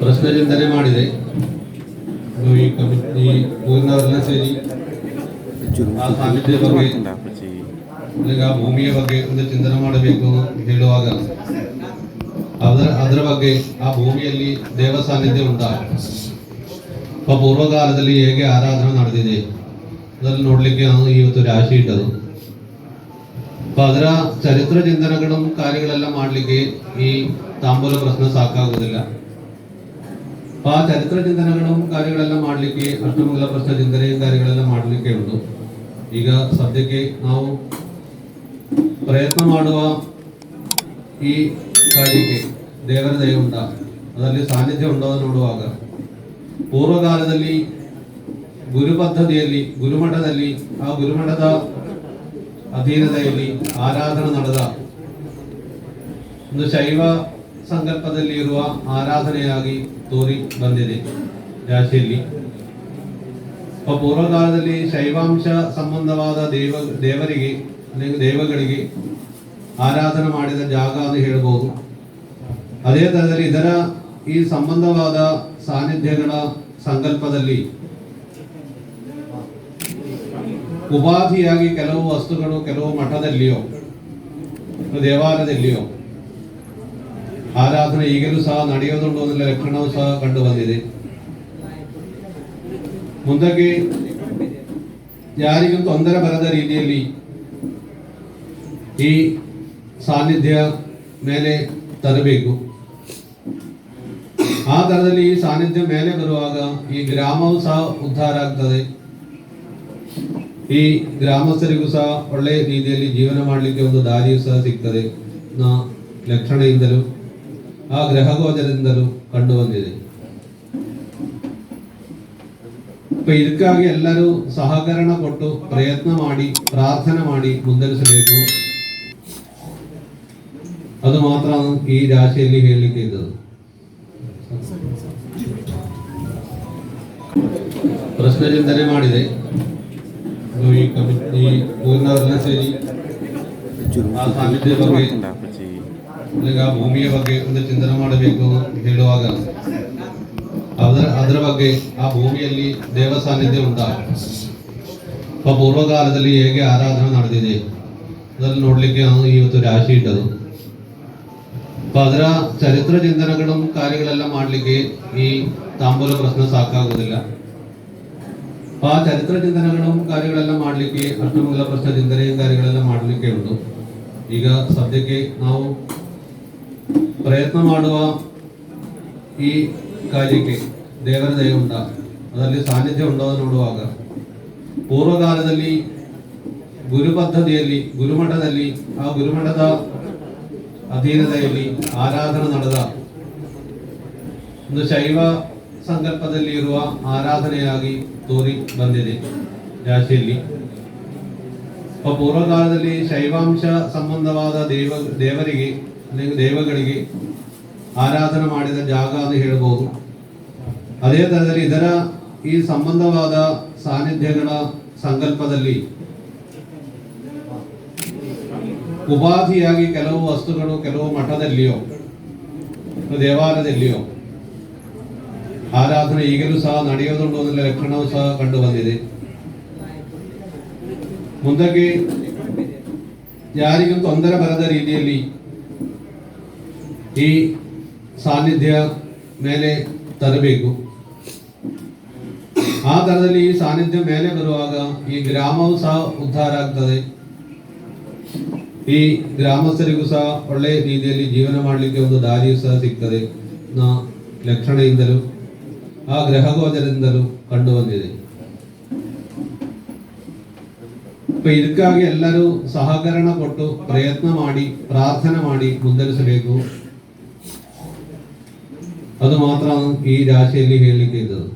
ಪ್ರಶ್ನೆ ಚಿಂತನೆ ಮಾಡಿದೆ. ಈ ಕಮಿಟಿ ಊರಿನವರೆಲ್ಲ ಸೇರಿ ಆ ಸಾನ್ನಿಧ್ಯ ಬಗ್ಗೆ ಈಗ ಭೂಮಿಯ ಬಗ್ಗೆ ಒಂದು ಚಿಂತನೆ ಮಾಡಬೇಕು ಹೇಳುವಾಗ ಅದರ ಬಗ್ಗೆ ಆ ಭೂಮಿಯಲ್ಲಿ ದೇವ ಸಾನ್ನಿಧ್ಯ ಉಂಟಾ, ಪೂರ್ವಕಾಲದಲ್ಲಿ ಹೇಗೆ ಆರಾಧನೆ ನಡೆದಿದೆ ಅದನ್ನು ನೋಡ್ಲಿಕ್ಕೆ ನಾನು ಇವತ್ತು ರಾಶಿ ಇಟ್ಟದು. ಅದರ ಚರಿತ್ರ ಚಿಂತನೆಗಳು ಕಾರ್ಯಗಳೆಲ್ಲ ಮಾಡ್ಲಿಕ್ಕೆ ಈ ತಾಂಬೂಲ ಪ್ರಶ್ನೆ ಸಾಕಾಗುವುದಿಲ್ಲ. ಆ ಚರಿತ್ರ ಚಿಂತನೆಗಳು ಕಾರ್ಯಗಳೆಲ್ಲ ಮಾಡ್ಲಿಕ್ಕೆ ಅಷ್ಟಮಂಗಲ ಪ್ರಶ್ನೆ ಚಿಂತನೆ ಕಾರ್ಯಗಳೆಲ್ಲ ಮಾಡ್ಲಿಕ್ಕೆ ಉಂಟು. ಈಗ ಸದ್ಯಕ್ಕೆ ನಾವು ಪ್ರಯತ್ನ ಮಾಡುವ ಈ ಕಾರ್ಯಕ್ಕೆ ದೇವರ ದಯ ಉಂಟಾ, ಅದರಲ್ಲಿ ಸಾನ್ನಿಧ್ಯ ಉಂಟೋ ನೋಡುವಾಗ ಪೂರ್ವಕಾಲದಲ್ಲಿ ಗುರು ಪದ್ಧತಿಯಲ್ಲಿ ಗುರುಮಠದಲ್ಲಿ ಆ ಗುರುಮಠದ ಅಧೀನದಲ್ಲಿ ಆರಾಧನೆ ನಡೆದ ಒಂದು ಶೈವ ಸಂಕಲ್ಪದಲ್ಲಿ ಇರುವ ಆರಾಧನೆಯಾಗಿ ತೋರಿ ಬಂದಿದೆ ರಾಶಿಯಲ್ಲಿ. ಪೂರ್ವಕಾಲದಲ್ಲಿ ಶೈವಾಂಶ ಸಂಬಂಧವಾದ ದೇವರಿಗೆ ದೇವಗಳಿಗೆ ಆರಾಧನೆ ಮಾಡಿದ ಜಾಗ ಅಂತ ಹೇಳಬಹುದು. ಅದೇ ತರದಲ್ಲಿ ಇದರ ಈ ಸಂಬಂಧವಾದ ಸಾನ್ನಿಧ್ಯಗಳ ಸಂಕಲ್ಪದಲ್ಲಿ ಉಪಾಧಿಯಾಗಿ ಕೆಲವು ವಸ್ತುಗಳು ಕೆಲವು ಮಠದಲ್ಲಿಯೋ ದೇವಾಲಯದಲ್ಲಿಯೋ ಆರಾಧನೆ ಈಗಲೂ ಸಹ ನಡೆಯೋದುಂಟು ಅನ್ನೋ ಲಕ್ಷಣವೂ ಸಹ ಕಂಡು ಬಂದಿದೆ. ಮುಂದಕ್ಕೆ ಯಾರಿಗೂ ತೊಂದರೆ ಬರದ ರೀತಿಯಲ್ಲಿ ಈ ಸಾನ್ನಿಧ್ಯ ಮೇಲೆ ತರಬೇಕು. ಆ ತರದಲ್ಲಿ ಈ ಸಾನ್ನಿಧ್ಯ ಮೇಲೆ ಬರುವಾಗ ಈ ಗ್ರಾಮವು ಸಹ ಉದ್ಧಾರ ಆಗ್ತದೆ. ಈ ಗ್ರಾಮಸ್ಥರಿಗೂ ಸಹ ಒಳ್ಳೆಯ ರೀತಿಯಲ್ಲಿ ಜೀವನ ಮಾಡಲಿಕ್ಕೆ ಒಂದು ದಾರಿಯೂ ಸಹ ಸಿಗ್ತದೆ ಲಕ್ಷಣೆಯಿಂದಲೂ ಆ ಗ್ರಹ ಗೋಚರದಿಂದಲೂ ಕಂಡು ಬಂದಿದೆ. ಇದಕ್ಕಾಗಿ ಎಲ್ಲರೂ ಸಹಕರಣ ಕೊಟ್ಟು ಪ್ರಯತ್ನ ಮಾಡಿ ಪ್ರಾರ್ಥನೆ ಮಾಡಿ ಮುಂದುವರಿಸಬೇಕು. ಅದು ಮಾತ್ರ ಈ ರಾಶಿಯಲ್ಲಿ ಹೇಳಲಿಕ್ಕೆ ಇದ್ದದ್ದು. ಪ್ರಶ್ನೆ ಚಿಂತನೆ ಮಾಡಿದೆ. ಈ ಕಮಿಟಿ ಊರಿನವರೆಲ್ಲ ಸೇರಿ ಆ ಸಾನ್ನಿಧ್ಯ ಬಗ್ಗೆ ಈಗ ಭೂಮಿಯ ಬಗ್ಗೆ ಒಂದು ಚಿಂತನೆ ಮಾಡಬೇಕು ಹೇಳುವಾಗ ಅದರ ಬಗ್ಗೆ ಆ ಭೂಮಿಯಲ್ಲಿ ದೇವ ಸಾನ್ನಿಧ್ಯ ಉಂಟಾ, ಪೂರ್ವಕಾಲದಲ್ಲಿ ಹೇಗೆ ಆರಾಧನೆ ನಡೆದಿದೆ ಅದನ್ನು ನೋಡ್ಲಿಕ್ಕೆ ನಾನು ಇವತ್ತು ರಾಶಿ ಇಟ್ಟದು. ಅದರ ಚರಿತ್ರ ಚಿಂತನೆಗಳು ಕಾರ್ಯಗಳೆಲ್ಲ ಮಾಡ್ಲಿಕ್ಕೆ ಈ ತಾಂಬೂಲ ಪ್ರಶ್ನೆ ಸಾಕಾಗುವುದಿಲ್ಲ. ಆ ಚರಿತ್ರ ಚಿಂತನೆಗಳು ಕಾರ್ಯಗಳೆಲ್ಲ ಮಾಡ್ಲಿಕ್ಕೆ ಅಷ್ಟಮಂಗಲ ಪ್ರಶ್ನೆ ಚಿಂತನೆ ಕಾರ್ಯಗಳೆಲ್ಲ ಮಾಡ್ಲಿಕ್ಕೆ ಉಂಟು. ಈಗ ಸದ್ಯಕ್ಕೆ ನಾವು ಪ್ರಯತ್ನ ಮಾಡುವ ಈ ಕಾರ್ಯಕ್ಕೆ ದೇವರ ದಯ ಉಂಟಾ, ಅದರಲ್ಲಿ ಸಾನ್ನಿಧ್ಯ ಉಂಟೋ ನೋಡುವಾಗ ಪೂರ್ವಕಾಲದಲ್ಲಿ ಗುರು ಪದ್ಧತಿಯಲ್ಲಿ ಗುರುಮಠದಲ್ಲಿ ಆ ಗುರುಮಠದ ಅಧೀನದಲ್ಲಿ ಆರಾಧನೆ ನಡೆದ ಒಂದು ಶೈವ ಸಂಕಲ್ಪದಲ್ಲಿ ಇರುವ ಆರಾಧನೆಯಾಗಿ ತೋರಿ ಬಂದಿದೆ ರಾಶಿಯಲ್ಲಿ. ಪೂರ್ವಕಾಲದಲ್ಲಿ ಶೈವಾಂಶ ಸಂಬಂಧವಾದ ದೇವರಿಗೆ ದೇವಗಳಿಗೆ ಆರಾಧನೆ ಮಾಡಿದ ಜಾಗ ಅಂತ ಹೇಳಬಹುದು. ಅದೇ ತರದಲ್ಲಿ ಇದರ ಈ ಸಂಬಂಧವಾದ ಸಾನ್ನಿಧ್ಯಗಳ ಸಂಕಲ್ಪದಲ್ಲಿ ಉಪಾಧಿಯಾಗಿ ಕೆಲವು ವಸ್ತುಗಳು ಕೆಲವು ಮಠದಲ್ಲಿಯೋ ದೇವಾಲಯದಲ್ಲಿಯೋ ಆರಾಧನೆ ಈಗಲೂ ಸಹ ನಡೆಯೋದುಂಟು ಅನ್ನೋ ಲಕ್ಷಣವೂ ಸಹ ಕಂಡು ಬಂದಿದೆ. ಮುಂದಕ್ಕೆ ಯಾರಿಗೂ ತೊಂದರೆ ಬರದ ರೀತಿಯಲ್ಲಿ ಈ ಸಾನ್ನಿಧ್ಯ ಮೇಲೆ ತರಬೇಕು. ಆ ತರದಲ್ಲಿ ಈ ಸಾನ್ನಿಧ್ಯ ಮೇಲೆ ಬರುವಾಗ ಈ ಗ್ರಾಮವು ಸಹ ಉದ್ಧಾರ ಆಗ್ತದೆ. ಈ ಗ್ರಾಮಸ್ಥರಿಗೂ ಸಹ ಒಳ್ಳೆಯ ರೀತಿಯಲ್ಲಿ ಜೀವನ ಮಾಡಲಿಕ್ಕೆ ಒಂದು ದಾರಿಯೂ ಸಹ ಸಿಗ್ತದೆ ಲಕ್ಷಣೆಯಿಂದಲೂ ಆ ಗ್ರಹ ಗೋಚರದಿಂದಲೂ ಕಂಡು ಬಂದಿದೆ. ಇದಕ್ಕಾಗಿ ಎಲ್ಲರೂ ಸಹಕರಣ ಕೊಟ್ಟು ಪ್ರಯತ್ನ ಮಾಡಿ ಪ್ರಾರ್ಥನೆ ಮಾಡಿ ಮುಂದುವರಿಸಬೇಕು. ಅದು ಮಾತ್ರ ಈ ರಾಶಿಯಲ್ಲಿ ಹೇಳಲಿಕ್ಕೆ ಇದ್ದದ್ದು.